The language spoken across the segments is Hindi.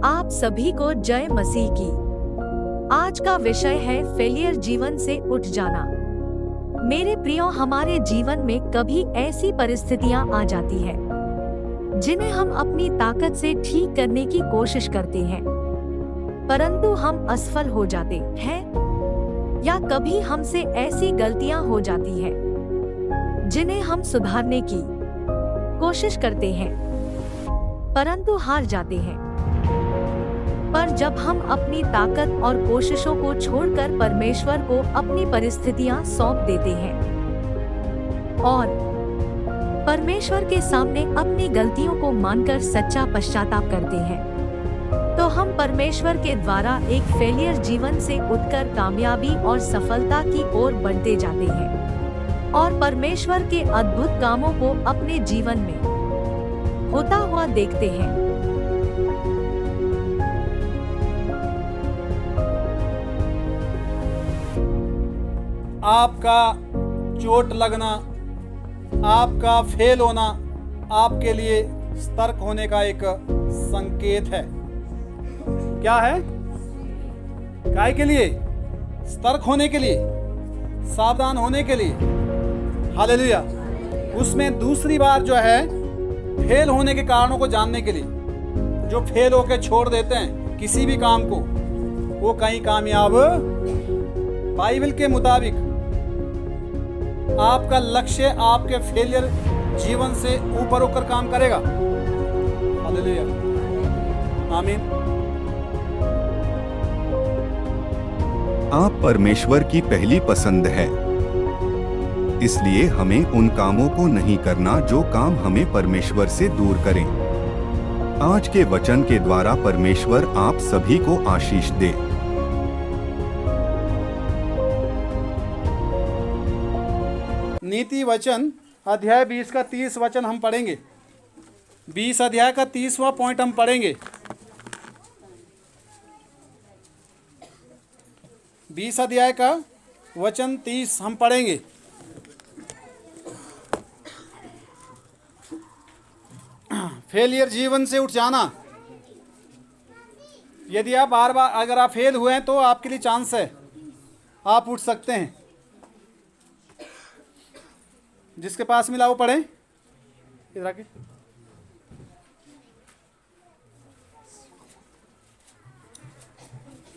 आप सभी को जय मसीह की। आज का विषय है फेलियर जीवन से उठ जाना। मेरे प्रियो, हमारे जीवन में कभी ऐसी परिस्थितियां आ जाती है जिन्हें हम अपनी ताकत से ठीक करने की कोशिश करते हैं, परंतु हम असफल हो जाते हैं। या कभी हमसे ऐसी गलतियां हो जाती हैं जिन्हें हम सुधारने की कोशिश करते हैं, परंतु हार जाते हैं। पर जब हम अपनी ताकत और कोशिशों को छोड़कर परमेश्वर को अपनी परिस्थितियां सौंप देते हैं और परमेश्वर के सामने अपनी गलतियों को मानकर सच्चा पश्चाताप करते हैं, तो हम परमेश्वर के द्वारा एक फेलियर जीवन से उठकर कामयाबी और सफलता की ओर बढ़ते जाते हैं और परमेश्वर के अद्भुत कामों को अपने जीवन में होता हुआ देखते हैं। आपका चोट लगना, आपका फेल होना आपके लिए सतर्क होने का एक संकेत है। क्या है? काय के लिए? सतर्क होने के लिए, सावधान होने के लिए। हालेलुया। उसमें दूसरी बार जो है फेल होने के कारणों को जानने के लिए। जो फेल होकर छोड़ देते हैं किसी भी काम को, वो कहीं कामयाब, बाइबल के मुताबिक आपका लक्ष्य आपके फेलियर जीवन से ऊपर होकर काम करेगा। हालेलुया, आमीन। आप परमेश्वर की पहली पसंद है, इसलिए हमें उन कामों को नहीं करना जो काम हमें परमेश्वर से दूर करें। आज के वचन के द्वारा परमेश्वर आप सभी को आशीष दे। नीति वचन अध्याय 20 का 30 वचन हम पढ़ेंगे। 20 अध्याय का 30वां पॉइंट हम पढ़ेंगे। 20 अध्याय का वचन 30 हम पढ़ेंगे। फेलियर जीवन से उठ जाना। यदि आप बार बार अगर आप फेल हुए हैं तो आपके लिए चांस है, आप उठ सकते हैं। जिसके पास मिला वो पढ़े। इधर आके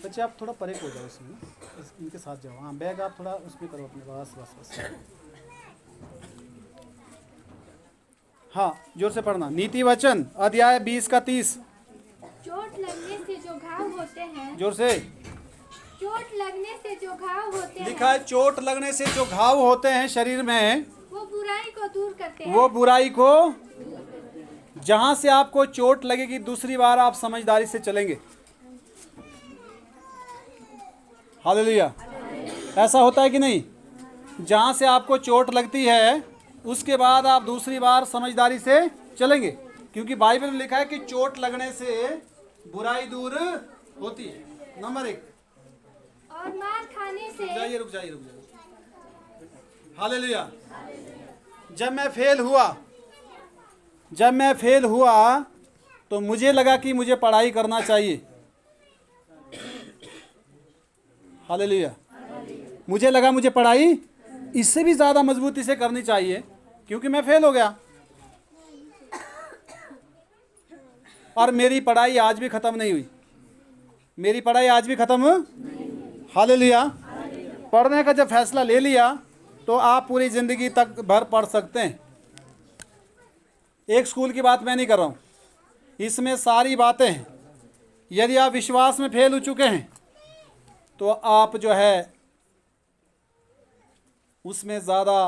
बच्चे आप थोड़ा परे हो जाओ, इसमें इनके साथ जाओ। हाँ, बैग आप थोड़ा उसमें करो अपने पास। बस हाँ, जोर से पढ़ना। नीति वचन अध्याय 20 का 30। चोट लगने से जो घाव होते हैं, जोर से। चोट लगने से जो घाव होते हैं, लिखा है चोट लगने से जो घाव होते हैं शरीर में, वो बुराई को दूर करते हैं। वो बुराई को, जहां से आपको चोट लगेगी दूसरी बार आप समझदारी से चलेंगे। हालेलुया। ऐसा होता है कि नहीं? जहां से आपको चोट लगती है उसके बाद आप दूसरी बार समझदारी से चलेंगे, क्योंकि बाइबल में लिखा है कि चोट लगने से बुराई दूर होती है। नंबर 1। और मार खाने से, रुक जाइए। हालेलुया। जब मैं फेल हुआ तो मुझे लगा कि मुझे पढ़ाई करना चाहिए। हालेलुया। मुझे लगा मुझे पढ़ाई इससे भी ज़्यादा मजबूती से करनी चाहिए, क्योंकि मैं फेल हो गया। और मेरी पढ़ाई आज भी ख़त्म नहीं हुई। मेरी पढ़ाई आज भी ख़त्म। हालेलुया। पढ़ने का जब फैसला ले लिया तो आप पूरी ज़िंदगी तक भर पढ़ सकते हैं। एक स्कूल की बात मैं नहीं कर रहा हूँ, इसमें सारी बातें हैं। यदि आप विश्वास में फेल हो चुके हैं तो आप जो है उसमें ज़्यादा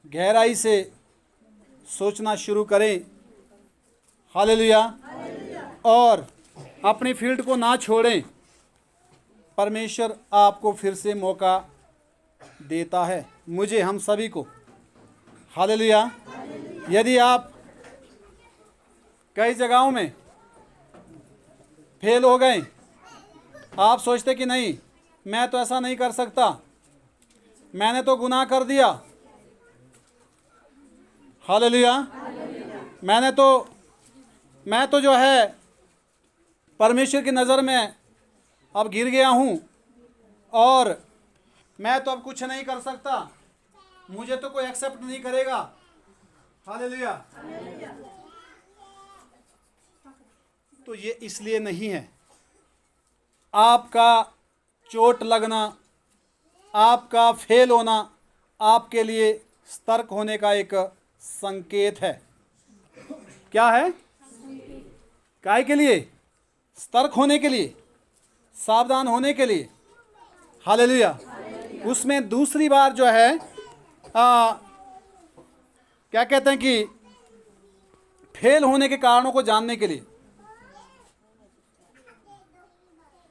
गहराई से सोचना शुरू करें। हालेलुया। और अपनी फील्ड को ना छोड़ें, परमेश्वर आपको फिर से मौका देता है, मुझे, हम सभी को। हालेलुया। यदि आप कई जगहों में फेल हो गए, आप सोचते कि नहीं, मैं तो ऐसा नहीं कर सकता, मैंने तो गुनाह कर दिया। हालेलुया। मैं तो जो है परमेश्वर की नज़र में अब गिर गया हूँ और मैं तो अब कुछ नहीं कर सकता, मुझे तो कोई एक्सेप्ट नहीं करेगा। हालेलुया। तो ये इसलिए नहीं है। आपका चोट लगना, आपका फेल होना आपके लिए सतर्क होने का एक संकेत है। क्या है? काय के लिए? सतर्क होने के लिए, सावधान होने के लिए। हालेलुया। उसमें दूसरी बार जो है क्या कहते हैं कि फेल होने के कारणों को जानने के लिए।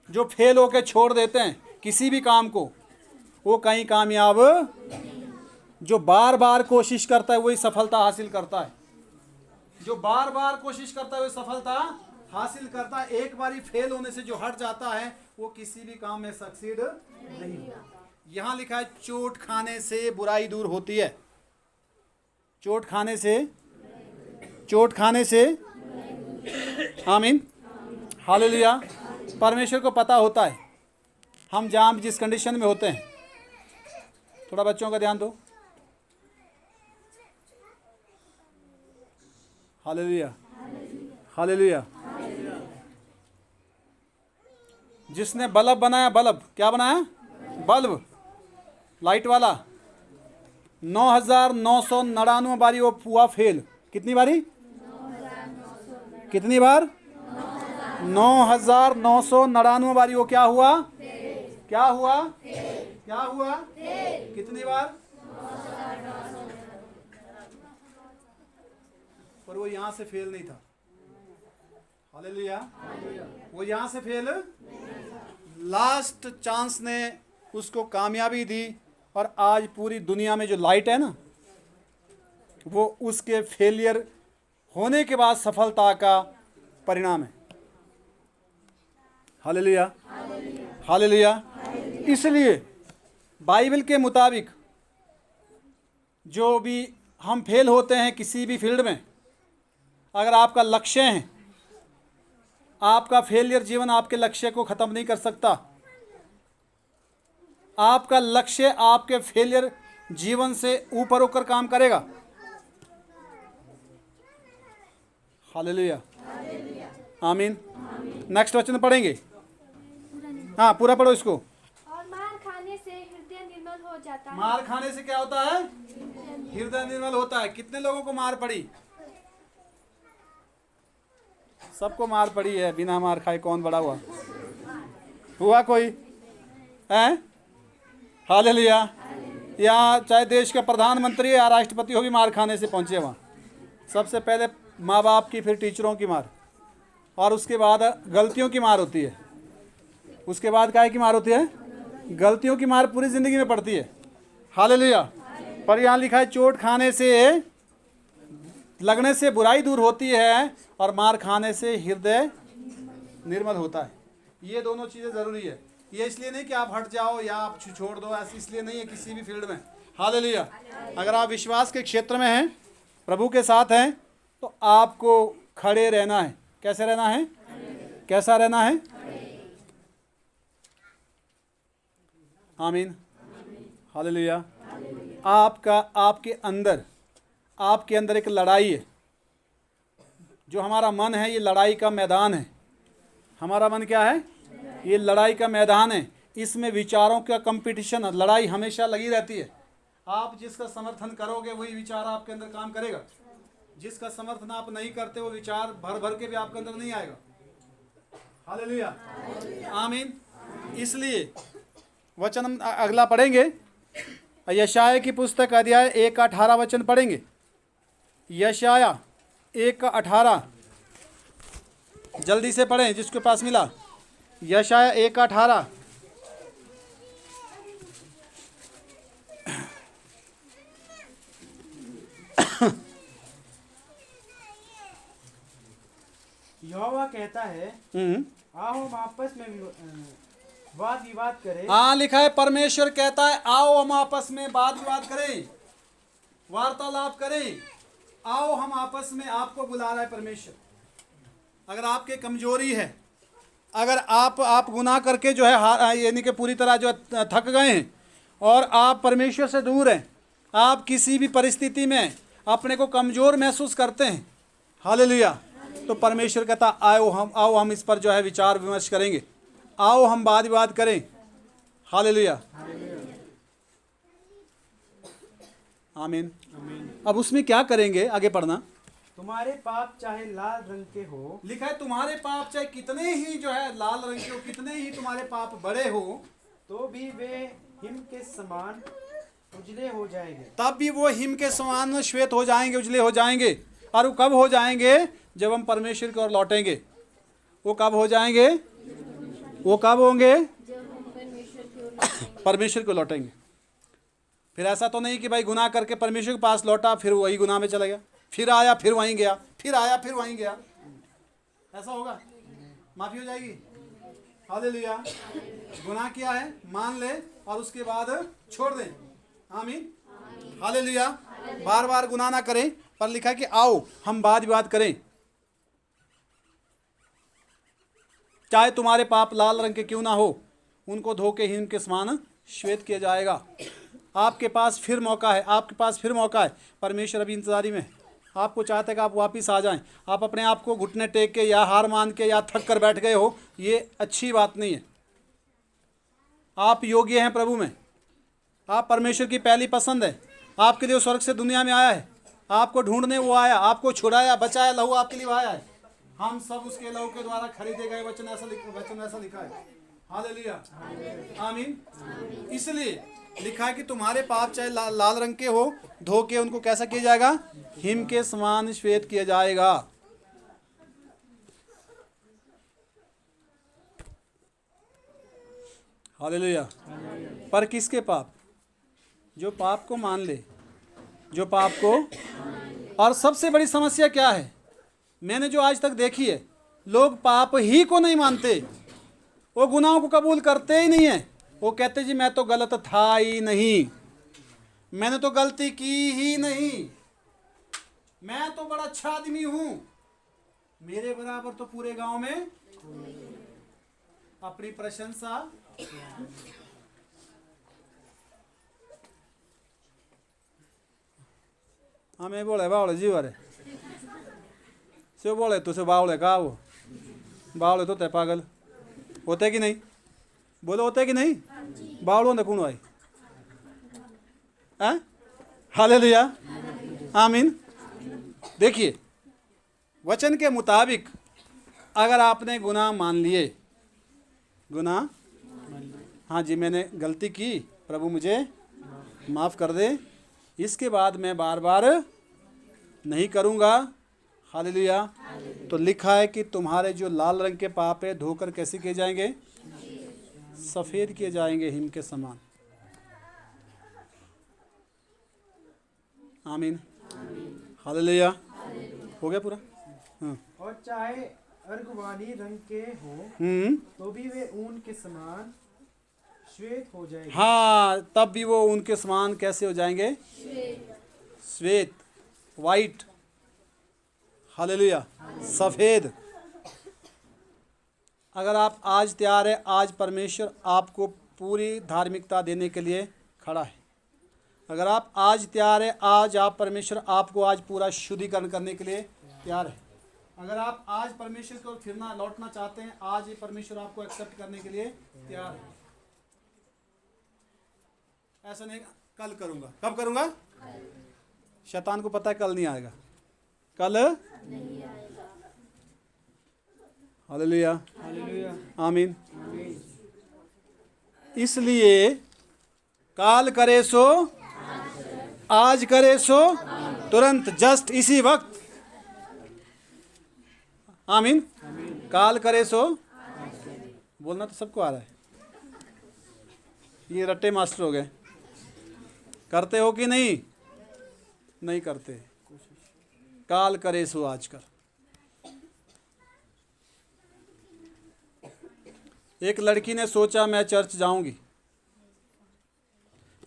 जो फेल होकर छोड़ देते हैं किसी भी काम को, वो कहीं कामयाब, जो बार बार कोशिश करता है वही सफलता हासिल करता है। जो बार बार कोशिश करता है वही सफलता हासिल करता है। एक बारी फेल होने से जो हट जाता है वो किसी भी काम में सक्सीड नहीं। यहाँ लिखा है चोट खाने से बुराई दूर होती है। चोट खाने से आमीन। हालेलुया। परमेश्वर को पता होता है हम जहाँ जिस कंडीशन में होते हैं। थोड़ा बच्चों का ध्यान दो। हालेलुया। हालेलुया। जिसने बल्ब बनाया, बल्ब क्या बनाया? बल्ब, लाइट वाला, 9,999 बारी वो हुआ फेल। कितनी बारी? कितनी बार? 9,999 बारी वो क्या हुआ? क्या हुआ? क्या हुआ? कितनी बार? पर वो यहां से फेल नहीं था। हालेलुया। वो यहां से फेल, लास्ट चांस ने उसको कामयाबी दी। और आज पूरी दुनिया में जो लाइट है ना, वो उसके फेलियर होने के बाद सफलता का परिणाम है। हालेलुया। हालेलुया। इसलिए बाइबल के मुताबिक जो भी हम फेल होते हैं किसी भी फील्ड में, अगर आपका लक्ष्य है, आपका फेलियर जीवन आपके लक्ष्य को ख़त्म नहीं कर सकता। आपका लक्ष्य आपके फेलियर जीवन से ऊपर होकर काम करेगा। हालेलुया। आमीन। नेक्स्ट वचन पढ़ेंगे। हाँ, पूरा पढ़ो इसको। और मार खाने से हृदय निर्मल हो जाता है। मार खाने से क्या होता है? हृदय निर्मल होता है। कितने लोगों को मार पड़ी? सबको मार पड़ी है। बिना मार खाए कौन बड़ा हुआ कोई है? हालेलुया। यहाँ चाहे देश का प्रधानमंत्री या राष्ट्रपति हो भी मार खाने से पहुँचे वहाँ। सबसे पहले माँ बाप की, फिर टीचरों की मार, और उसके बाद गलतियों की मार होती है। उसके बाद काय की मार होती है? गलतियों की मार पूरी ज़िंदगी में पड़ती है। हालेलुया। पर यहाँ लिखा है चोट खाने से, लगने से बुराई दूर होती है और मार खाने से हृदय निर्मल होता है। ये दोनों चीज़ें ज़रूरी है। ये इसलिए नहीं कि आप हट जाओ या आप छोड़ दो, ऐसे इसलिए नहीं है किसी भी फील्ड में। हालेलुया। अगर आप विश्वास के क्षेत्र में हैं, प्रभु के साथ हैं, तो आपको खड़े रहना है। कैसे रहना है? कैसा रहना है? आमीन। हालेलुया। आपके अंदर एक लड़ाई है। जो हमारा मन है, ये लड़ाई का मैदान है। हमारा मन क्या है? ये लड़ाई का मैदान है। इसमें विचारों का कंपटीशन, लड़ाई हमेशा लगी रहती है। आप जिसका समर्थन करोगे वही विचार आपके अंदर काम करेगा। जिसका समर्थन आप नहीं करते वो विचार भर भर के भी आपके अंदर नहीं आएगा। हालेलुया। आमीन। इसलिए वचन हम अगला पढ़ेंगे। यशाया की पुस्तक अध्याय 1 का 18 वचन पढ़ेंगे। यशाया 1 का 18। जल्दी से पढ़ें जिसके पास मिला। यशाया 1:18। यहोवा कहता है, आओ हम आपस में वाद विवाद करें। हाँ, लिखा है परमेश्वर कहता है आओ हम आपस में वाद विवाद करें, वार्तालाप करें। आओ हम आपस में, आपको बुला रहा है परमेश्वर। अगर आपके कमजोरी है, अगर आप गुनाह करके जो है यानी कि पूरी तरह जो थक गए हैं और आप परमेश्वर से दूर हैं, आप किसी भी परिस्थिति में अपने को कमज़ोर महसूस करते हैं, हालेलुया, तो परमेश्वर कहता आओ हम इस पर जो है विचार विमर्श करेंगे, आओ हम वाद विवाद करें, हालेलुया, आमीन। अब उसमें क्या करेंगे, आगे पढ़ना। तुम्हारे पाप चाहे लाल रंग के हो, लिखा है तुम्हारे पाप चाहे कितने ही जो है लाल रंग के हो, कितने ही तुम्हारे पाप बड़े हो, तो भी वे हिम के समान उजले हो जाएंगे। तब भी वो हिम के समान श्वेत हो जाएंगे, उजले हो जाएंगे। और वो कब हो जाएंगे? जब हम परमेश्वर की ओर लौटेंगे। वो कब हो जाएंगे? वो कब होंगे? परमेश्वर को लौटेंगे। फिर ऐसा तो नहीं कि भाई गुनाह करके परमेश्वर के पास लौटा फिर वही गुनाह में चला गया, फिर आया फिर वहीं गया, फिर आया फिर वहीं गया। ऐसा होगा? माफी हो जाएगी? हालेलुया। गुनाह किया है मान ले और उसके बाद छोड़ दें। आमीन, हालेलुया। बार बार गुनाह ना करें, पर लिखा है कि आओ हम वाद विवाद करें, चाहे तुम्हारे पाप लाल रंग के क्यों ना हो, उनको धो के हिम के समान श्वेत किया जाएगा। आपके पास फिर मौका है, आपके पास फिर मौका है। परमेश्वर अभी इंतजारी में आपको चाहते हैं कि आप वापस आ जाएं। आप अपने आप को घुटने टेक के या हार मान के या थक कर बैठ गए हो, ये अच्छी बात नहीं है। आप योग्य हैं प्रभु में, आप परमेश्वर की पहली पसंद है। आपके लिए स्वर्ग से दुनिया में आया है, आपको ढूंढने वो आया, आपको छुड़ाया बचाया, लहू आपके लिए आया है। हम सब उसके लहू के द्वारा खरीदे गए, वचन ऐसा लिखा है। हालेलुया, आमीन। इसलिए लिखा है कि तुम्हारे पाप चाहे लाल रंग के हो, धो के उनको कैसा किया जाएगा? हिम के समान श्वेत किया जाएगा। हालेलुया। पर किसके पाप? जो पाप को मान ले, जो पाप को। और सबसे बड़ी समस्या क्या है, मैंने जो आज तक देखी है, लोग पाप ही को नहीं मानते, वो गुनाहों को कबूल करते ही नहीं है। वो कहते जी मैं तो गलत था ही नहीं, मैंने तो गलती की ही नहीं, मैं तो बड़ा अच्छा आदमी हूं, मेरे बराबर तो पूरे गांव में। अपनी प्रशंसा हमें बोले बावले जीवारे से बोले तुझे बावले का वो बावले तो ते पागल होते कि नहीं? बोलो होते कि नहीं? बावलों ने कौन आई? हालेलुया, आमीन। देखिए वचन के मुताबिक अगर आपने गुनाह मान लिए, गुनाह, हाँ जी मैंने गलती की, प्रभु मुझे माफ़ कर दे, इसके बाद मैं बार बार नहीं करूँगा। हालेलुया। तो लिखा है कि तुम्हारे जो लाल रंग के पाप है धोकर कैसे किए जाएंगे? सफ़ेद किए जाएंगे हिम के समान। आमीन, हालेलुया। हो गया पूरा? हाँ। और चाहे अर्गवानी रंग के हो, तो भी वे ऊन के समान श्वेत हो जाएंगे। हाँ, तब भी वो उनके समान कैसे हो जाएंगे? श्वेत, वाइट, हालेलुया, सफ़ेद। अगर आप आज तैयार है, आज परमेश्वर आपको पूरी धार्मिकता देने के लिए खड़ा है। अगर आप आज तैयार है, आज आप परमेश्वर आपको आज पूरा शुद्धिकरण करने के लिए तैयार है। अगर आप आज परमेश्वर को फिरना लौटना चाहते हैं, आज ये परमेश्वर आपको एक्सेप्ट करने के लिए तैयार है। ऐसा नहीं कल करूँगा, कब करूँगा? शैतान को पता है कल नहीं आएगा, कल नहीं आएगा। हालेलुया, आमीन। इसलिए काल करे सो आज करे सो तुरंत, जस्ट इसी वक्त। आमीन। काल करे सो बोलना तो सबको आ रहा है, ये रट्टे मास्टर हो गए। करते हो कि नहीं? नहीं करते। काल करे सो आज कर। एक लड़की ने सोचा मैं चर्च जाऊंगी,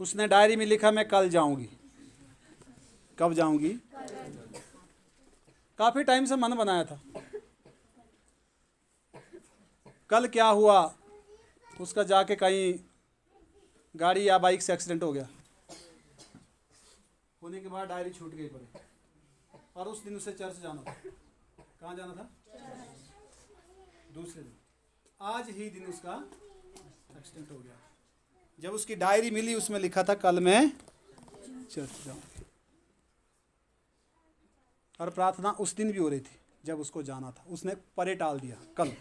उसने डायरी में लिखा मैं कल जाऊंगी। कब जाऊंगी? काफी टाइम से मन बनाया था। कल क्या हुआ, उसका जाके कहीं गाड़ी या बाइक से एक्सीडेंट हो गया, होने के बाद डायरी छूट गई पड़ी, और उस दिन उसे चर्च जाना था। कहाँ जाना था? दूसरे दिन। आज ही दिन उसका एक्सीडेंट हो गया। जब उसकी डायरी मिली उसमें लिखा था कल मैं चर्च जाऊंगी, और प्रार्थना उस दिन भी हो रही थी जब उसको जाना था। उसने परे टाल दिया। कल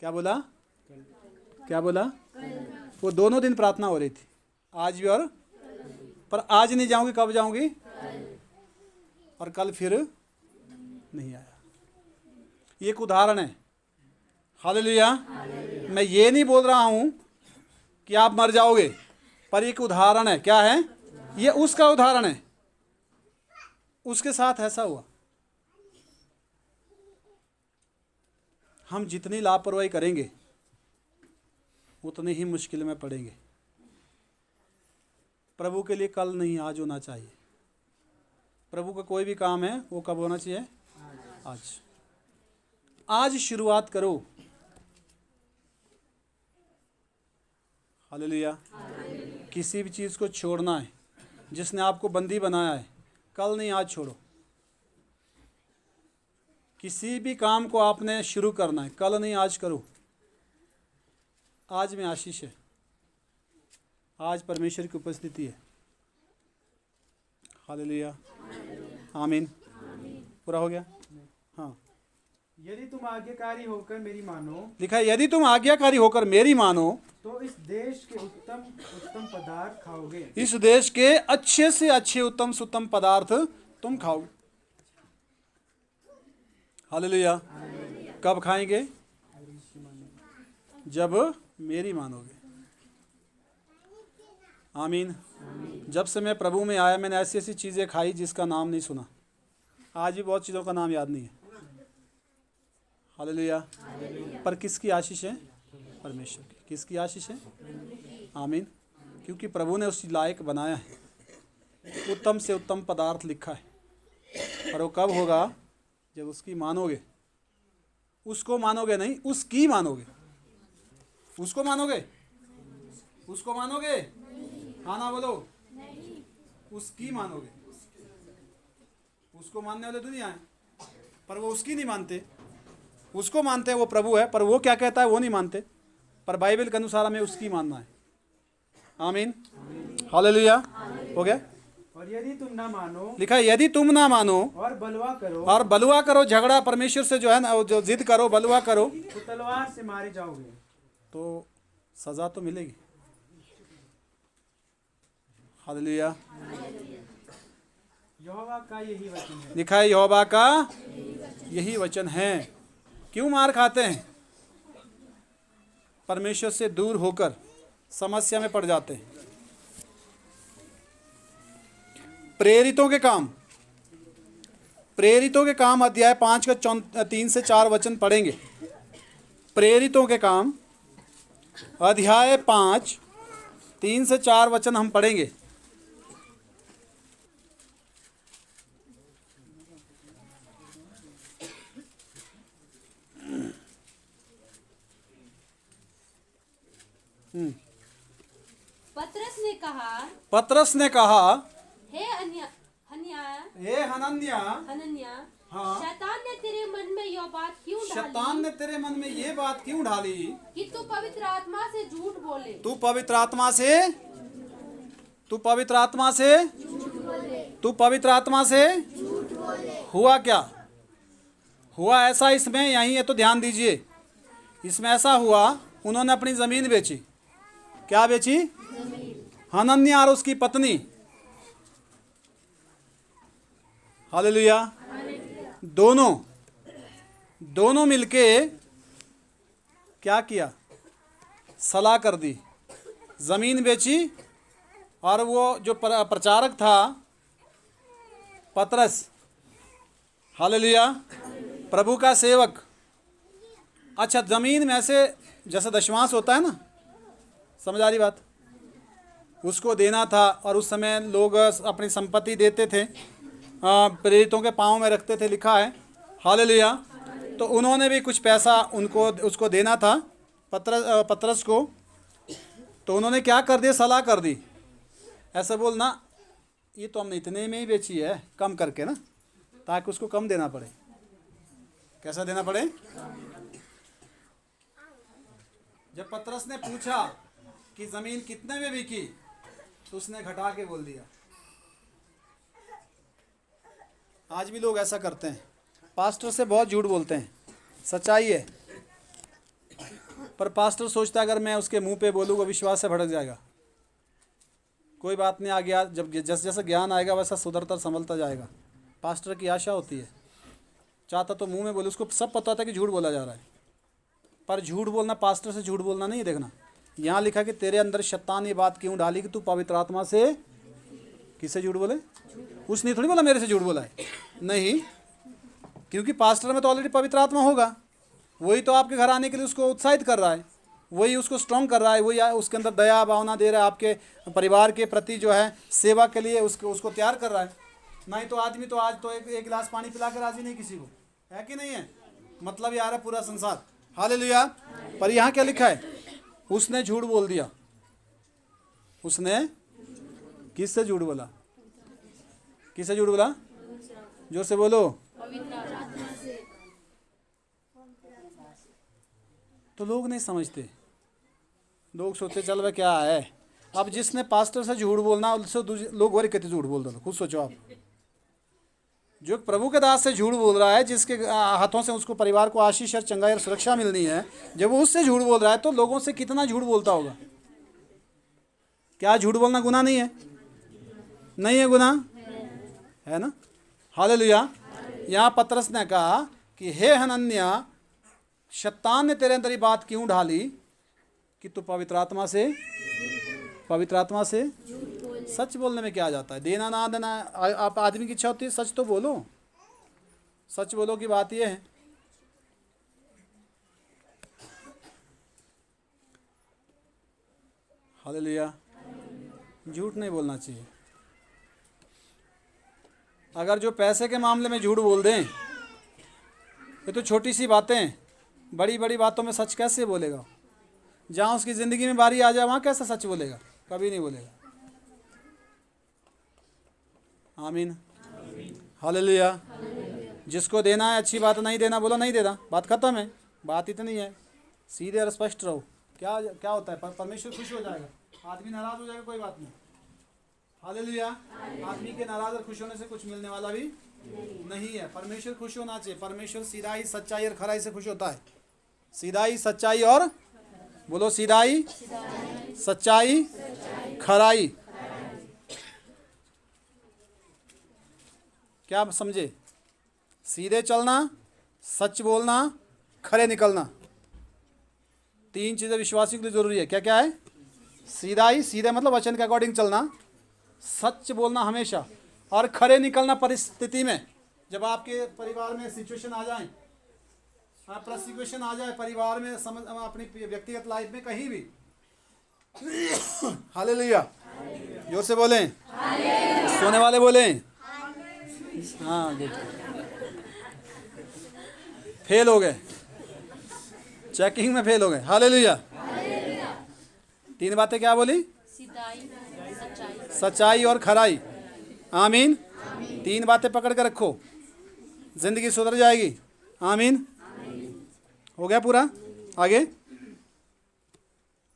क्या बोला? क्या बोला? वो दोनों दिन प्रार्थना हो रही थी, आज भी और पर आज नहीं जाऊंगी, कब जाऊंगी? और कल फिर नहीं आया। ये एक उदाहरण है। हालेलुया। मैं ये नहीं बोल रहा हूं कि आप मर जाओगे, पर एक उदाहरण है। क्या है? ये उसका उदाहरण है। उसके साथ ऐसा हुआ। हम जितनी लापरवाही करेंगे उतनी ही मुश्किल में पड़ेंगे। प्रभु के लिए कल नहीं, आज होना चाहिए। प्रभु का कोई भी काम है वो कब होना चाहिए? आज। आज शुरुआत करो। हालेलुया। किसी भी चीज़ को छोड़ना है, जिसने आपको बंदी बनाया है, कल नहीं आज छोड़ो। किसी भी काम को आपने शुरू करना है, कल नहीं आज करो। आज में आशीष है, आज परमेश्वर की उपस्थिति है। हालेलुया। आमीन। पूरा हो गया? हाँ। यदि तुम आज्ञाकारी होकर मेरी मानो, लिखा है यदि तुम आज्ञाकारी होकर मेरी मानो तो इस देश के उत्तम उत्तम पदार्थ खाओगे। इस देश के अच्छे से अच्छे उत्तम से उत्तम पदार्थ तुम खाओगे। हालेलुया। कब खाएंगे? जब मेरी मानोगे। आमीन। जब से मैं प्रभु में आया मैंने ऐसी ऐसी चीज़ें खाई जिसका नाम नहीं सुना। आज भी बहुत चीज़ों का नाम याद नहीं है। हालेलुया। पर किसकी आशीष है? परमेश्वर की। किसकी आशीष है? आमीन। क्योंकि प्रभु ने उस लायक बनाया है। उत्तम से उत्तम पदार्थ लिखा है। और वो कब होगा? जब उसकी मानोगे। उसको मानोगे नहीं, उसकी मानोगे। उसको मानोगे? उसको मानोगे? हाँ ना बोलो। उसकी मानोगे। उसको मानने वाले दुनिया है, पर वो उसकी नहीं मानते। उसको मानते हैं, वो प्रभु है, पर वो क्या कहता है वो नहीं मानते। पर बाइबल के अनुसार हमें उसकी मानना है। आमीन। हालेलुया। हो गया? और यदि तुम ना मानो, लिखा है यदि तुम ना मानो और बलवा करो, झगड़ा परमेश्वर से जो है ना, जो जिद करो, बलवा करो, तो तलवार से मारे जाओगे। तो सजा तो मिलेगी। हालेलुया। यहोवा का यही वचन है। लिखा है यहोवा का यही वचन है। क्यों मार खाते हैं? परमेश्वर से दूर होकर समस्या में पड़ जाते हैं। प्रेरितों के काम, प्रेरितों के काम अध्याय 5 का 3 से 4 वचन पढ़ेंगे। प्रेरितों के काम अध्याय 5 3 से 4 वचन हम पढ़ेंगे। पतरस ने कहा हे हनन्या, हाँ, शैतान ने तेरे मन में यह बात क्यों डाली? शैतान ने तेरे मन में ये बात क्यों ढाली कि तू पवित्र आत्मा से झूठ बोले। तू पवित्र आत्मा से हुआ क्या? हुआ ऐसा इसमें यहीं है, तो ध्यान दीजिए। इसमें ऐसा हुआ, उन्होंने अपनी जमीन बेची। क्या बेची? हनन्या और उसकी पत्नी। दोनों मिलके क्या किया, सलाह कर दी, ज़मीन बेची। और वो जो प्रचारक था पतरस, हालेलुया, प्रभु का सेवक, अच्छा ज़मीन में से जैसा दशमांश होता है ना, समझ आ रही बात, उसको देना था। और उस समय लोग अपनी संपत्ति देते थे, प्रेरितों के पाँव में रखते थे, लिखा है, हालेलुया। तो उन्होंने भी कुछ पैसा उसको देना था, पतरस को। तो उन्होंने क्या कर दिया, सलाह कर दी, ऐसा बोलना ये तो हमने इतने में ही बेची है, कम करके ना, ताकि उसको कम देना पड़े। कैसा देना पड़े? जब पतरस ने पूछा कि ज़मीन कितने में बिकी, तो उसने घटा के बोल दिया। आज भी लोग ऐसा करते हैं, पास्टर से बहुत झूठ बोलते हैं, सच्चाई है, पर पास्टर सोचता है अगर मैं उसके मुंह पे बोलूँगा विश्वास से भड़क जाएगा। कोई बात नहीं, आ गया, जब जैसे जैसे ज्ञान आएगा वैसा सुधरता संभलता जाएगा। पास्टर की आशा होती है, चाहता तो मुंह में बोले, उसको सब पता था कि झूठ बोला जा रहा है, पर झूठ बोलना पास्टर से झूठ बोलना नहीं है। देखना यहाँ लिखा कि तेरे अंदर शैतान ये बात क्यों डाली कि तू पवित्र आत्मा से, किससे झूठ बोले? उसने थोड़ी बोला मेरे से झूठ बोला है, नहीं, क्योंकि पास्टर में तो ऑलरेडी पवित्र आत्मा होगा, वही तो आपके घर आने के लिए उसको उत्साहित कर रहा है, वही उसको स्ट्रॉन्ग कर रहा है, वही उसके अंदर दया भावना दे रहा है, आपके परिवार के प्रति जो है सेवा के लिए उसको तैयार कर रहा है। नहीं तो आदमी तो आज तो एक गिलास पानी पिला के राजी नहीं किसी को, है कि नहीं है? मतलब यार है पूरा संसार, हालेलुया। पर यहाँ क्या लिखा है? उसने झूठ बोल दिया। उसने किससे झूठ बोला? किससे झूठ बोला? जोर से बोलो। तो लोग नहीं समझते, लोग सोचते चल वह क्या है। अब जिसने पास्टर से झूठ बोलना, उससे लोग और कहते झूठ बोल दो, खुद सोचो आप। जो प्रभु के दास से झूठ बोल रहा है, जिसके हाथों से उसको परिवार को आशीष और चंगाई और सुरक्षा मिलनी है, जब वो उससे झूठ बोल रहा है तो लोगों से कितना झूठ बोलता होगा। क्या झूठ बोलना गुनाह नहीं है? नहीं है गुनाह, है ना? हालेलुया। यहाँ पतरस ने कहा कि हे हनन्या, शैतान ने तेरे अंदर ये बात क्यों ढाली कि तू पवित्र आत्मा से सच बोलने में क्या आ जाता है? देना ना देना आप आदमी की इच्छा होती है, सच तो बोलो, सच बोलो की बात यह है। हालेलुया। झूठ नहीं बोलना चाहिए। अगर जो पैसे के मामले में झूठ बोल दें, ये तो छोटी सी बातें, बड़ी बड़ी बातों में सच कैसे बोलेगा? जहाँ उसकी ज़िंदगी में बारी आ जाए वहाँ कैसे सच बोलेगा? कभी नहीं बोलेगा। आमीन, हालेलुया। जिसको देना है अच्छी बात, नहीं देना बोलो नहीं देना, बात खत्म है। बात इतनी है, सीधे और स्पष्ट रहो। क्या होता है? परमेश्वर खुश हो जाएगा, आदमी नाराज़ हो जाएगा, कोई बात नहीं। हालेलुया। आदमी के नाराज़ और खुश होने से कुछ मिलने वाला भी नहीं है। परमेश्वर खुश होना चाहिए। परमेश्वर सीधाई, सच्चाई और खराई से खुश होता है। सीधाई, सच्चाई और बोलो, सीधाई, सच्चाई, खराई। क्या समझे? सीधे चलना, सच बोलना, खरे निकलना, तीन चीज़ें विश्वासी के लिए जरूरी है। क्या क्या है? सीधाई, सीधे मतलब वचन के अकॉर्डिंग चलना, सच बोलना हमेशा, और खरे निकलना परिस्थिति में। जब आपके परिवार में सिचुएशन आ जाए, प्रोसिक्यूशन आ जाए परिवार में, अपनी व्यक्तिगत लाइफ में, कहीं भी। हालेलुया। जोर से बोलें, सोने वाले बोलें। हाँ, गुड। फेल हो गए, चेकिंग में फेल हो गए। हालेलुया। तीन बातें क्या बोली? सच्चाई और खराई। आमीन। तीन बातें पकड़ कर रखो, जिंदगी सुधर जाएगी। आमीन। हो गया पूरा? आगे।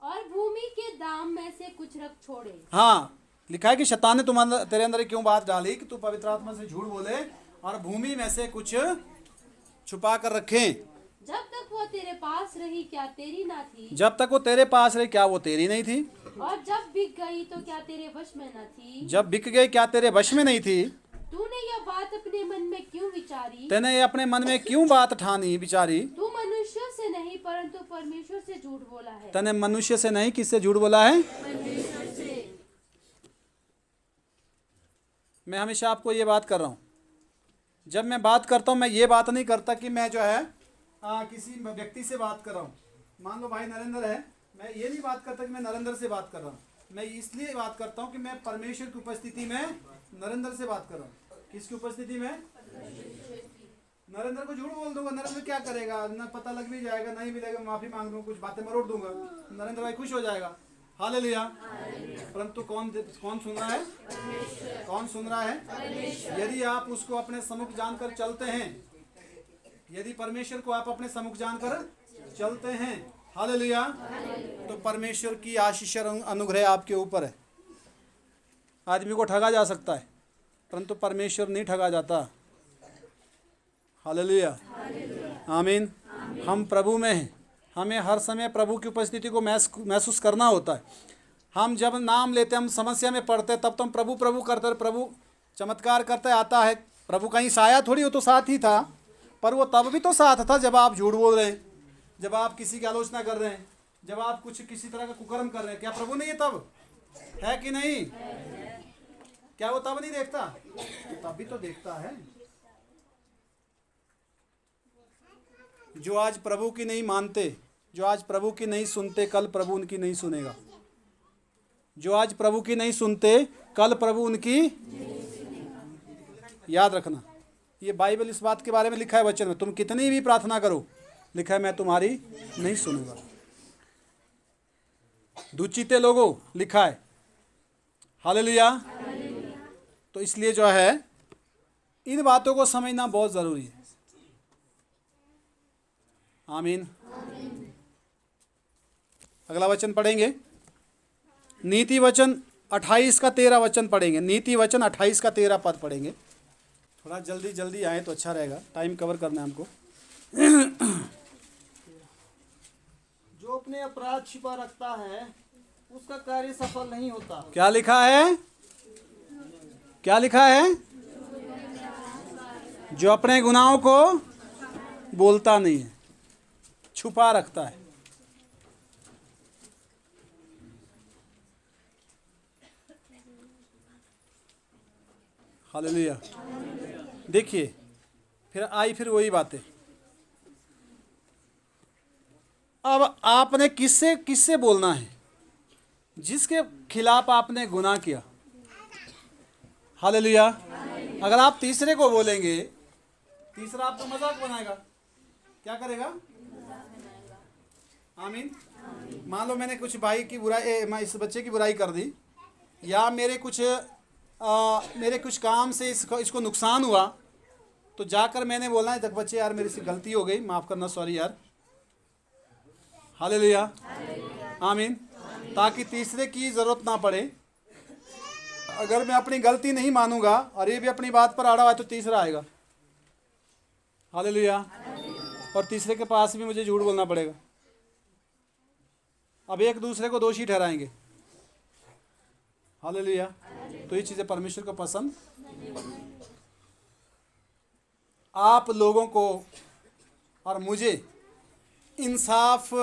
और भूमि के दाम में से कुछ रख छोड़े। हाँ, लिखा है कि शैतान ने तेरे अंदर क्यों बात डाली कि तू पवित्र आत्मा से झूठ बोले और भूमि में से कुछ छुपा कर रखें। जब तक वो तेरे पास रही क्या तेरी ना थी? जब तक वो तेरे पास रही क्या वो तेरी नहीं थी? और जब बिक गई तो क्या तेरे वश में न थी? जब बिक गई क्या तेरे वश में नहीं थी? तूने यह बात अपने मन में क्यों विचारी? तेने ये अपने मन में क्यों बात ठानी विचारी? तू मनुष्यों से नहीं परंतु परमेश्वर से झूठ बोला है। तने मनुष्य से नहीं, किससे झूठ बोला है? परमेश्वर से। मैं हमेशा आपको ये बात कर रहा हूँ, जब मैं बात करता हूँ मैं ये बात नहीं करता कि मैं जो है किसी व्यक्ति से बात कर रहा हूँ। मान लो भाई नरेंद्र है, मैं ये नहीं बात करता कि मैं नरेंद्र से बात कर रहा हूँ। मैं इसलिए बात करता हूँ कि मैं परमेश्वर की उपस्थिति में नरेंद्र से बात कर रहा हूँ। किसकी उपस्थिति में? नरेंद्र को झूठ बोल दूंगा, नरेंद्र क्या करेगा? न पता लग भी जाएगा, नहीं मिलेगा, माफी मांग दूंगा, कुछ बातें मरोड़ दूंगा, नरेंद्र भाई खुश हो जाएगा। हालेलुया। परंतु कौन सुन रहा है? कौन सुन रहा है? यदि आप उसको अपने सम्मुख जानकर चलते हैं, यदि परमेश्वर को आप अपने सम्मुख जानकर चलते हैं, हालेलुया, तो परमेश्वर की आशीष और अनुग्रह आपके ऊपर है। आदमी को ठगा जा सकता है परंतु परमेश्वर नहीं ठगा जाता। हालेलुया, आमीन। हम प्रभु में हैं, हमें हर समय प्रभु की उपस्थिति को महसूस करना होता है। हम जब नाम लेते, हम समस्या में पड़ते, तब तो हम प्रभु प्रभु करते, प्रभु चमत्कार करते आता है। प्रभु कहीं साया थोड़ी, वो तो साथ ही था, पर वो तब भी तो साथ था जब आप झूठ बोल रहे हैं, जब आप किसी की आलोचना कर रहे हैं, जब आप कुछ किसी तरह का कुकर्म कर रहे हैं। क्या प्रभु नहीं है तब? है कि नहीं? क्या वो तब नहीं देखता? तब भी तो देखता है। जो आज प्रभु की नहीं मानते, जो आज प्रभु की नहीं सुनते, कल प्रभु उनकी नहीं सुनेगा। जो आज प्रभु की नहीं सुनते, कल प्रभु उनकी, याद रखना, ये बाइबल इस बात के बारे में लिखा है वचन में, तुम कितनी भी प्रार्थना करो, लिखा है मैं तुम्हारी नहीं सुनूंगा। दुचिते लोगों लिखा है। हालेलुया। तो इसलिए जो है इन बातों को समझना बहुत जरूरी है। आमीन। अगला वचन पढ़ेंगे, नीति वचन 28 का 13 वचन पढ़ेंगे। नीति वचन 28 का 13 पद पढ़ेंगे। थोड़ा जल्दी जल्दी आए तो अच्छा रहेगा, टाइम कवर करना है हमको। जो अपने अपराध छिपा रखता है उसका कार्य सफल नहीं होता। क्या लिखा है? क्या लिखा है? जो अपने गुनाहों को बोलता नहीं है, छुपा रखता है। हालेलुया। देखिए फिर वही बातें। अब आपने किससे बोलना है? जिसके खिलाफ आपने गुनाह किया। हालेलुया। अगर आप तीसरे को बोलेंगे, तीसरा आपको मजाक बनाएगा। क्या करेगा? आमीन। मान लो मैंने कुछ भाई की बुराई, मैं इस बच्चे की बुराई कर दी, या मेरे कुछ काम से इसको नुकसान हुआ, तो जाकर मैंने बोलना है, देख बच्चे यार मेरी से गलती हो गई, माफ़ करना, सॉरी यार। हालेलुया, आमीन। ताकि तीसरे की ज़रूरत ना पड़े। अगर मैं अपनी गलती नहीं मानूंगा और ये भी अपनी बात पर अड़ा हुआ है तो तीसरा आएगा। हालेलुया। और तीसरे के पास भी मुझे झूठ बोलना पड़ेगा। अब एक दूसरे को दोषी ठहराएंगे। हालेलुया। तो ये चीज़ें परमेश्वर को पसंद। आप लोगों को और मुझे इंसाफ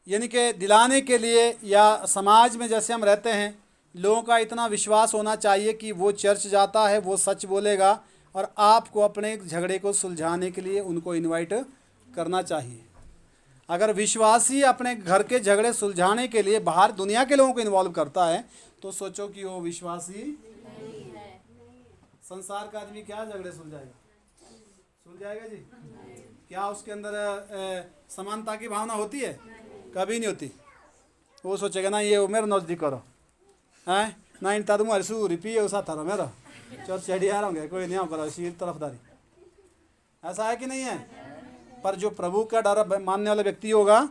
यानी कि दिलाने के लिए, या समाज में जैसे हम रहते हैं, लोगों का इतना विश्वास होना चाहिए कि वो चर्च जाता है, वो सच बोलेगा, और आपको अपने झगड़े को सुलझाने के लिए उनको इनवाइट करना चाहिए। अगर विश्वासी अपने घर के झगड़े सुलझाने के लिए बाहर दुनिया के लोगों को इन्वॉल्व करता है, तो सोचो कि वो विश्वासी नहीं है। संसार का आदमी क्या झगड़े सुलझाएगा जी? क्या उसके अंदर समानता की भावना होती है? कभी नहीं होती। वो सोचेगा ना ये मेरा नजदीक करो हैं ना, इन तुम्हारी सूरी पिए उसा था मेरा चल चढ़ी आ रहा कोई नहीं करो शीर तरफदारी। ऐसा है कि नहीं है? पर जो प्रभु का डर मानने वाला व्यक्ति होगा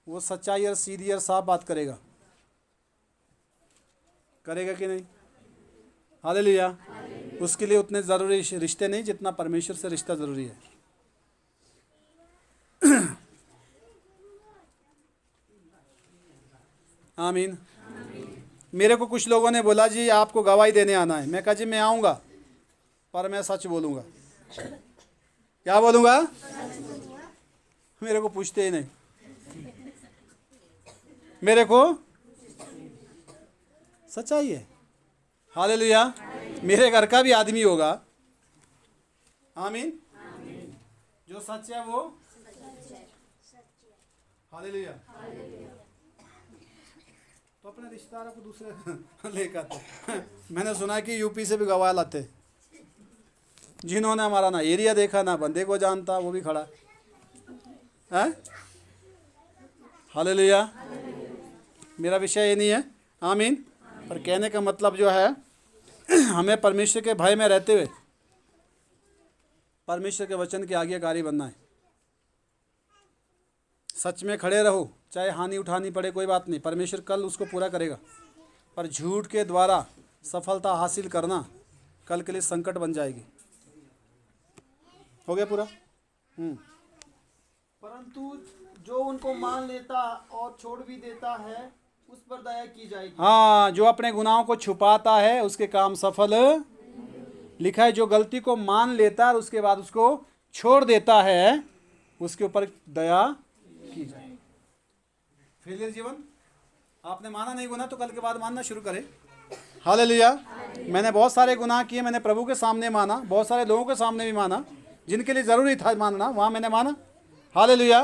वो सच्चाई और सीधी और साफ बात करेगा कि नहीं? हालेलुया। उसके लिए उतने ज़रूरी रिश्ते नहीं जितना परमेश्वर से रिश्ता ज़रूरी है। आमीन। मेरे को कुछ लोगों ने बोला जी आपको गवाही देने आना है। मैं कहा जी मैं आऊँगा, पर मैं सच बोलूँगा। क्या बोलूँगा? मेरे को पूछते ही नहीं, मेरे को सच्चाई है। हालेलुया। मेरे घर का भी आदमी होगा, आमीन, जो सच है वो। हालेलुया। तो अपने रिश्तेदारों को दूसरे लेकर आते। मैंने सुना कि यूपी से भी गवाह लाते, जिन्होंने हमारा ना एरिया देखा ना बंदे को जानता, वो भी खड़ा है। हालेलुया। मेरा विषय ये नहीं है, आमीन। पर कहने का मतलब जो है, हमें परमेश्वर के भय में रहते हुए परमेश्वर के वचन के आज्ञाकारी बनना है। सच में खड़े रहो, चाहे हानि उठानी पड़े, कोई बात नहीं, परमेश्वर कल उसको पूरा करेगा। पर झूठ के द्वारा सफलता हासिल करना कल के लिए संकट बन जाएगी। हो गया पूरा? परंतु जो उनको मान लेता और छोड़ भी देता है उस पर दया की जाएगी। हाँ, जो अपने गुनाहों को छुपाता है उसके काम सफल। लिखा है जो गलती को मान लेता है और उसके बाद उसको छोड़ देता है, उसके ऊपर दया की जाएगी। फेलियर जीवन, आपने माना नहीं गुनाह तो कल के बाद मानना शुरू करें। हालेलुया। मैंने बहुत सारे गुनाह किए, मैंने प्रभु के सामने माना, बहुत सारे लोगों के सामने भी माना, जिनके लिए ज़रूरी था मानना वहाँ मैंने माना। हालेलुया।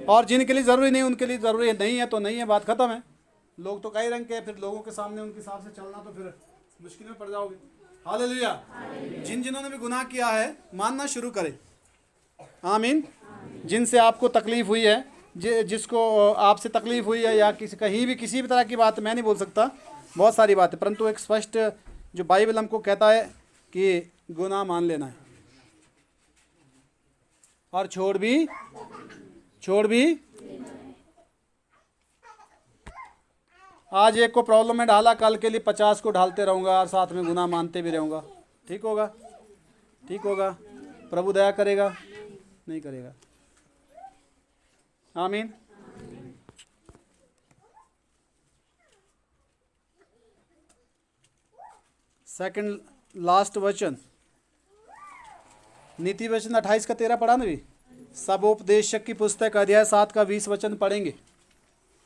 और जिनके लिए ज़रूरी नहीं उनके लिए ज़रूरी नहीं है तो नहीं है, बात ख़त्म है। लोग तो कई रंग के, फिर लोगों के सामने उनके हिसाब से चलना तो फिर मुश्किल में पड़ जाओगे। हालेलुया। जिन्होंने भी गुनाह किया है मानना शुरू करें, आमीन। जिनसे आपको तकलीफ़ हुई है, जिसको आपसे तकलीफ़ हुई है, या कहीं भी किसी भी तरह की बात मैं नहीं बोल सकता, बहुत सारी बातें, परंतु एक स्पष्ट जो बाइबल हमको कहता है कि गुनाह मान लेना है और छोड़ भी। आज एक को प्रॉब्लम में ढाला, कल के लिए 50 को ढालते रहूँगा और साथ में गुनाह मानते भी रहूँगा। ठीक होगा? ठीक होगा? प्रभु दया करेगा? नहीं करेगा। आमीन। सेकंड लास्ट वचन, नीति वचन 28 का 13 पढ़ा ना भी। सबोपदेशक की पुस्तक अध्याय 7 का 20 वचन पढ़ेंगे।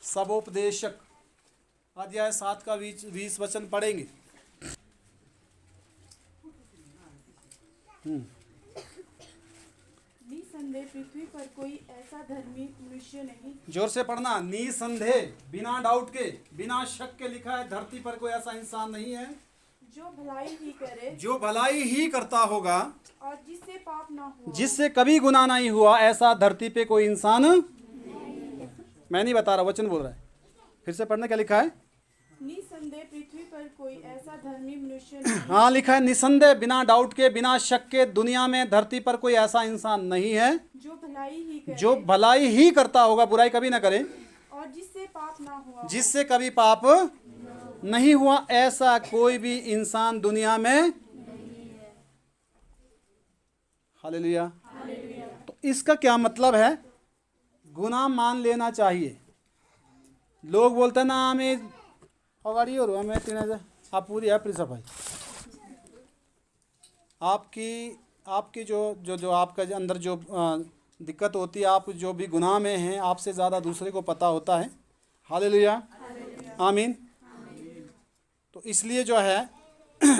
सबोपदेशक अध्याय 7 का 20 वचन पढ़ेंगे। निसंदेह पृथ्वी पर कोई ऐसा धर्मी मनुष्य नहीं। जोर से पढ़ना। निसंदेह, बिना डाउट के, बिना शक के लिखा है, धरती पर कोई ऐसा इंसान नहीं है जो भलाई ही करे, जो भलाई ही करता होगा और जिससे पाप ना हो, जिससे कभी गुनाह नहीं हुआ, ऐसा धरती पे कोई इंसान। मैं नहीं बता रहा, वचन बोल रहा है। फिर से पढ़ना, क्या लिखा है? निसंदेह पृथ्वी पर कोई ऐसा धर्मी मनुष्य नहीं। हाँ, लिखा है निसंदेह, बिना डाउट के, बिना शक के, दुनिया में धरती पर कोई ऐसा इंसान नहीं है जो भलाई ही करता होगा, बुराई कभी ना करे, और जिससे पाप ना हुआ, जिससे कभी पाप नहीं हुआ। ऐसा कोई भी इंसान दुनिया में। हालेलुया। तो इसका क्या मतलब है? गुनाह मान लेना चाहिए। लोग बोलते हैं ना हमें अगाड़ी और हमें 3000 आप पूरी है सफाई आपकी जो आपका अंदर जो दिक्कत होती है, आप जो भी गुनाह में हैं, आपसे ज़्यादा दूसरे को पता होता है। हालेलुया। आमीन। तो इसलिए जो है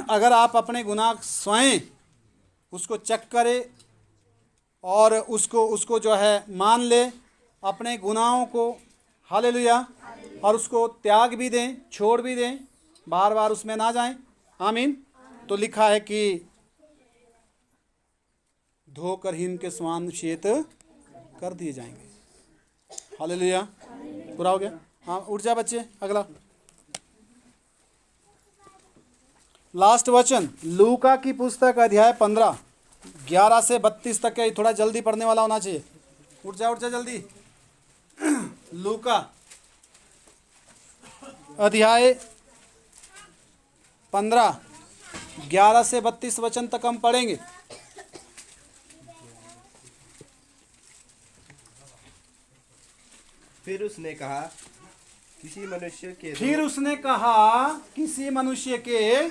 अगर आप अपने गुनाह स्वयं उसको चेक करें और उसको जो है मान ले अपने गुनाहों को, हालेलुया, और उसको त्याग भी दें, छोड़ भी दें, बार बार उसमें ना जाएं, आमीन। तो लिखा है कि धोकर हिम के समान श्वेत कर दिए जाएंगे। हालेलुया। पूरा हो गया? हाँ, उठ जा बच्चे। अगला लास्ट वचन, लूका की पुस्तक अध्याय 15 11 से 32 तक है। थोड़ा जल्दी पढ़ने वाला होना चाहिए। उठ जा जल्दी। लूका अध्याय 15 11 से 32 वचन तक हम पढ़ेंगे। फिर उसने कहा, किसी मनुष्य के फिर उसने कहा किसी मनुष्य के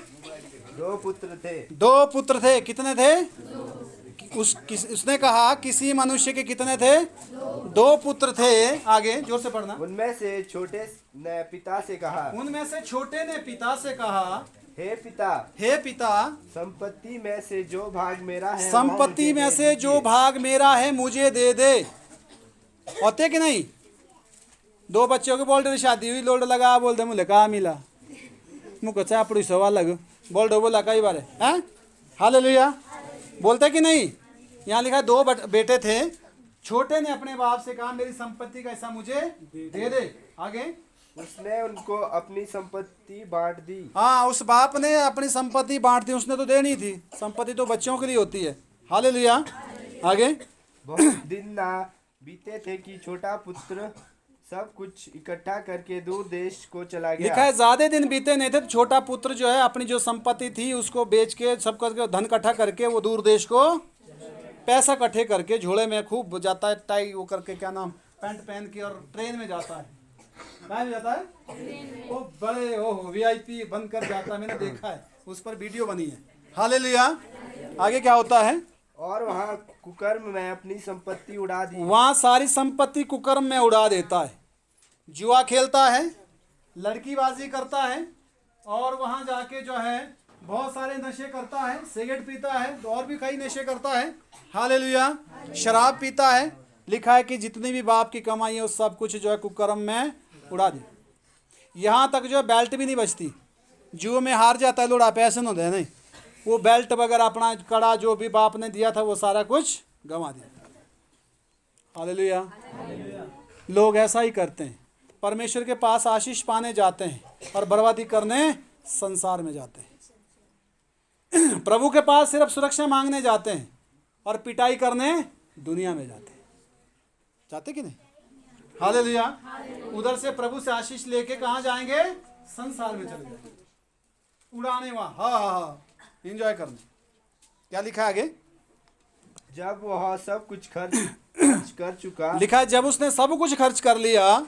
दो पुत्र थे। दो पुत्र थे। कितने थे? उसने कहा किसी मनुष्य के कितने थे? दो पुत्र थे। आगे जोर से पढ़ना। उनमें से छोटे ने पिता से कहा, उनमें से छोटे ने पिता से कहा, हे पिता, हे पिता, संपत्ति में से जो भाग मेरा है, संपत्ति में से जो भाग मेरा है मुझे दे दे। होते कि नहीं? दो बच्चों के बोल्ड शादी हुई, लोड लगा, बोलते मुझे कहा मिला, मुझको चापड़ी सवाल लग, बोल्ड बोला कई बार है। हालेलुया। बोलते कि नहीं? यहाँ लिखा है दो बेटे थे। छोटे ने अपने बाप से कहा मेरी संपत्ति का हिस्सा मुझे दे दे। आगे उसने उनको अपनी संपत्ति बांट दी। हाँ, उस बाप ने अपनी संपत्ति बांट दी। उसने तो देनी थी, संपत्ति तो बच्चों के लिए होती है। हालेलुया। आगे बहुत दिन ना बीते थे कि छोटा पुत्र सब कुछ इकट्ठा करके दूर देश को चला गया। लिखा है ज्यादा दिन बीते नहीं थे, छोटा पुत्र जो है अपनी जो संपत्ति थी उसको बेच के सब करके धन इकट्ठा करके वो दूर देश को पैसा इकट्ठे करके झोले में खूब जाता है, टाई वो करके, क्या नाम, पैंट पहन के, और ट्रेन में जाता है। कहाँ में जाता है? वो बड़े VIP बनकर जाता है, मैंने देखा है, उस पर वीडियो बनी है। हालेलुया। आगे क्या होता है? और वहाँ कुकर्म में अपनी संपत्ति उड़ा दी। वहाँ सारी संपत्ति कुकर्म में उड़ा देता है। जुआ खेलता है, लड़कीबाजी करता है, और वहाँ जाके जो है बहुत सारे नशे करता है, सिगरेट पीता है, और भी कई नशे करता है। हालेलुया। शराब पीता है। लिखा है कि जितनी भी बाप की कमाई है उस सब कुछ जो है कुकर्म में उड़ा दी। यहाँ तक जो है बेल्ट भी नहीं बचती। जुए में हार जाता है लोड़ा, पैसे न दे, नहीं, वो बेल्ट वगैरह अपना कड़ा जो भी बाप ने दिया था वो सारा कुछ गंवा दिया। हालेलुया। लोग ऐसा ही करते हैं, परमेश्वर के पास आशीष पाने जाते हैं और बर्बादी करने संसार में जाते हैं। प्रभु के पास सिर्फ सुरक्षा मांगने जाते हैं और पिटाई करने दुनिया में जाते हैं। जाते कि नहीं? हालेलुया। उधर से प्रभु से आशीष लेके कहाँ जाएंगे? संसार में चले जाएंगे, उड़ाने वहाँ, हाँ, एंजॉय करने। क्या लिखा है आगे? जब वह सब कुछ खर्च कर चुका, लिखा है जब उसने सब कुछ खर्च कर लिया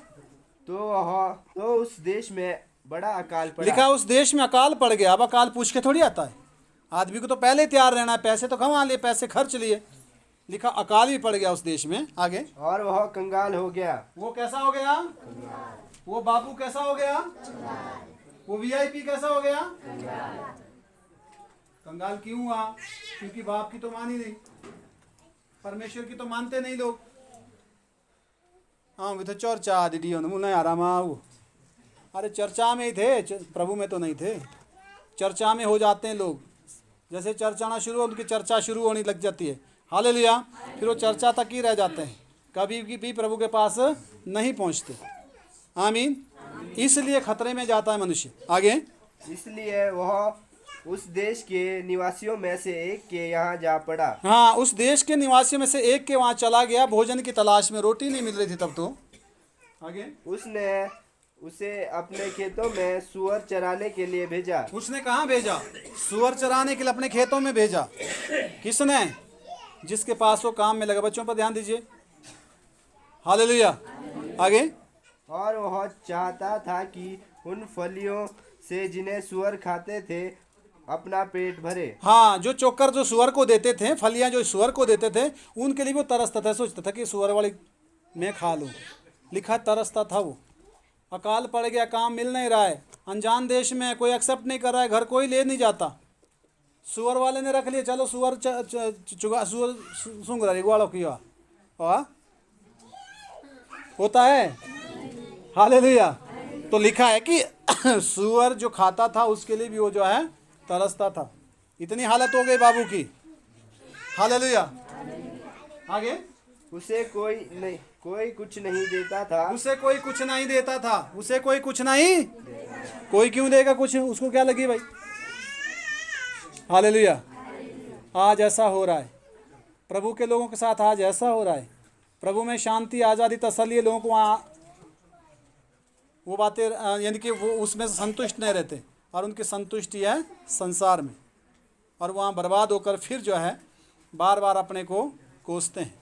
तो उस देश में बड़ा अकाल पड़ा। लिखा उस देश में अकाल पड़ गया। अब अकाल पूछ के थोड़ी आता है, आदमी को तो पहले तैयार रहना है, पैसे तो कमा लिए, पैसे खर्च लिए। लिखा अकाल भी पड़ गया उस देश में। आगे और वह कंगाल हो गया। वो कैसा हो गया? वो बाबू कैसा हो गया? वो VIP कैसा हो गया? कंगाल क्यों हुआ? क्योंकि बाप की तो मानी नहीं, परमेश्वर की तो मानते नहीं लोग। हाँ, तो चर्चा दीदी नहीं आराम आओ, अरे चर्चा में ही थे, प्रभु में तो नहीं थे। चर्चा में हो जाते हैं लोग, जैसे चर्चा आना शुरू हो उनकी चर्चा शुरू होने लग जाती है। हालेलुया। फिर वो चर्चा तक ही रह जाते हैं, कभी भी प्रभु के पास नहीं पहुंचते। आमीन। इसलिए खतरे में जाता है मनुष्य। आगे इसलिए वह उस देश के निवासियों में से एक के यहाँ जा पड़ा। हाँ, उस देश के निवासियों में से एक के वहाँ चला गया, भोजन की तलाश में। रोटी नहीं मिल रही थी तब तो। आगे उसने उसे अपने खेतों में सुअर चराने के लिए भेजा। उसने कहाँ भेजा? सुअर चराने के लिए अपने खेतों में भेजा। किसने? जिसके पास वो काम में लगा। बच्चों पर ध्यान दीजिए। हालेलुया। आगे और वह चाहता था कि उन फलियों से जिन्हें सुअर खाते थे अपना पेट भरे। हाँ, जो चोकर जो सुअर को देते थे, फलियां जो सुअर को देते थे, उनके लिए वो तरसता था, सोचता था कि सुअर वाली मैं खा लूँ। लिखा तरसता था वो। अकाल पड़ गया, काम मिल नहीं रहा है, अनजान देश में कोई एक्सेप्ट नहीं कर रहा है, घर कोई ले नहीं जाता। सुअर वाले ने रख लिया, चलो सुअर सुअर सूंघ रहा है ग्वालों की होता है। हालेलुया। तो लिखा है कि सुअर जो खाता था उसके लिए भी वो जो है तरसता था। इतनी हालत हो गई बाबू की। हालेलुया। आगे उसे कोई कुछ नहीं देता था। उसे कोई कुछ नहीं देता था। उसे कोई कुछ नहीं, कोई क्यों देगा कुछ? उसको क्या लगी भाई? हालेलुया। आज ऐसा हो रहा है प्रभु के लोगों के साथ, आज ऐसा हो रहा है। प्रभु में शांति, आज़ादी, तसल्ली, लोगों को वहाँ वो बातें, यानी कि वो उसमें संतुष्ट नहीं रहते, और उनकी संतुष्टि है संसार में, और वहाँ बर्बाद होकर फिर जो है बार बार अपने को कोसते हैं।